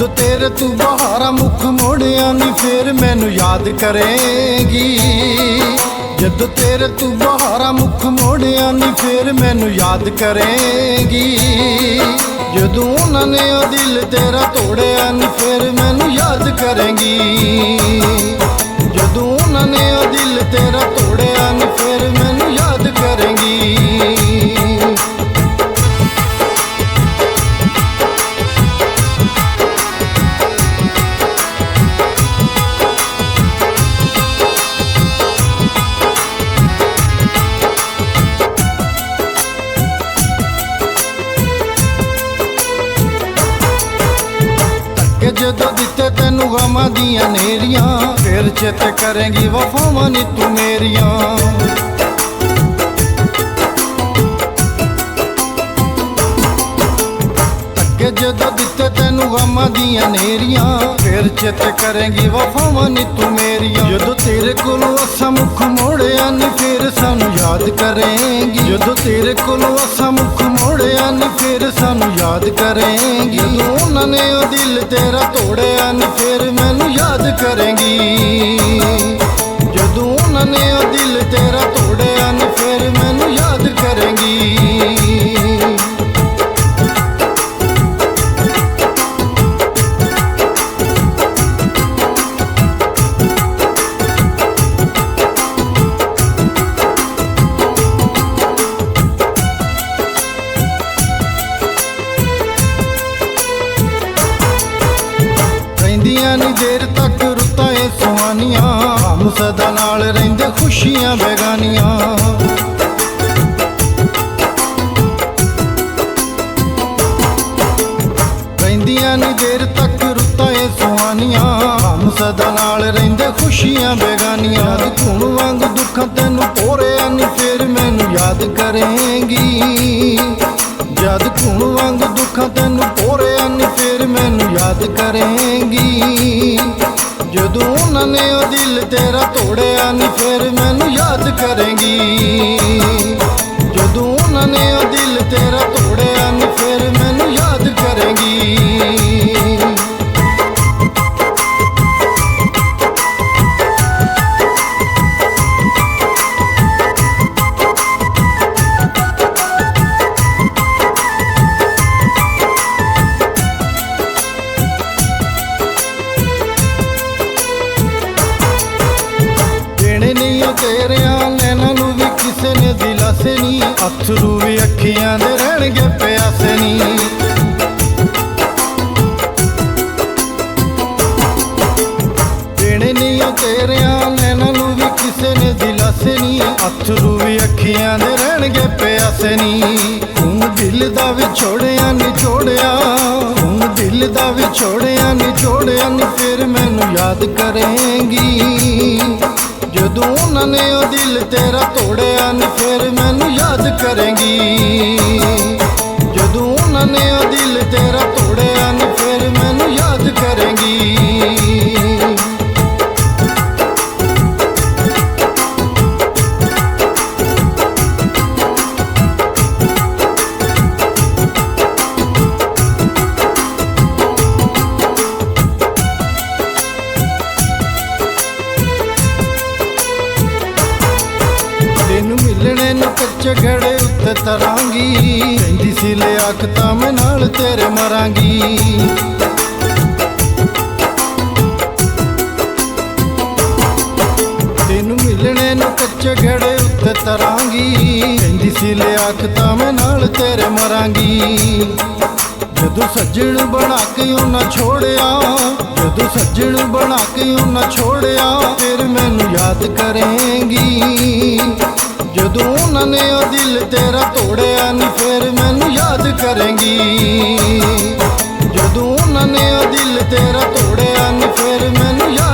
जदों तेरे तू बहारा मुख मोड़िया नी फिर मैनू याद करेंगी। जदों तेरे तू बहारा मुख मोड़िया नी फिर मैनू याद करेंगी। जदों उन्होंने दिल तेरा तोड़िया नी फिर मैनू याद करेंगी। जदों उन्होंने दिल तेरा तोड़िया नी फिर मैनू याद करेंगी। जदों दिते तेनू गमां दियां नेरियां फिर चेते करेंगी वफावां नी तू मेरियां। जदों दिते तेनू गमां दियां नेरियां फिर चेते करेंगी वफावां नी तू मेरियां। जदों तेरे कोलों असां मुख मोड़िया नी फिर सानू याद करेंगी। जदों तेरे कोलों असां मुख मोड़िया नी फिर सानू याद करेंगी। जदों उन्होंने दिल तेरा तोड़िया नी फिर मैनू याद करेंगी। जदों उन्होंने दिल तेरा तोड़िया नी फिर मैनू याद करेंगी। नी देर तक रुत्तां ए सुहानियां हम सदा नाल रहिंदे खुशियां बेगानियां। रहिंदियां नी देर तक रुत्तां ए सुहानियां हम सदा नाल रहिंदे खुशियां बेगानियां। जद खून वांग दुखां तैनू पोरिया नी फिर मैनू याद करेंगी। जद खून वांग दुखां तैनू पोरिया नी फिर मैनू याद करेंगी। जदों उन्होंने दिल तेरा तोड़िया नी फिर मैनू याद करेंगी। जदों उन्होंने दिल तेरा तोड़िया नी फिर मैनू याद करेंगी। तेरिया नैना नू भी किसे ने दिलासे नी अथरू भी अखियां दे रहणगे प्यासे नी। देने नहीं तेरिया नैना नू भी किसे ने दिलासे नी अथरू भी अखियां दे रहणगे प्यासे नी। खून दिल दा विछोड़िया नी छोड़िया खून दिल दा विछोड़िया नी छोड़िया नी फिर मैनू याद करेंगी। जदों उन्होंने दिल तेरा तोड़िया नी फिर मैनू याद करेंगी। जदों उन्होंने दिल तेरा तोड़िया नी फिर मैनू याद करेंगी। मिलने नू कच्चे घड़े उत्ते तरांगी कहंदी सी ले आख तां मैं नाल तेरे मरांगी। तेनू मिलने नू कच्चे घड़े उत्ते तरांगी कहंदी सी ले आख तां मैं नाल तेरे मरांगी। जदों सज्जण बना के उन्हां छोड़िया जदों सज्जण बना के उन्हां छोड़िया फिर मैनू याद करेंगी। जदों उन्होंने दिल तेरा तोड़िया नी फिर मैनू याद करेंगी। जदों उन्होंने दिल तेरा तोड़िया नी फिर मैनू याद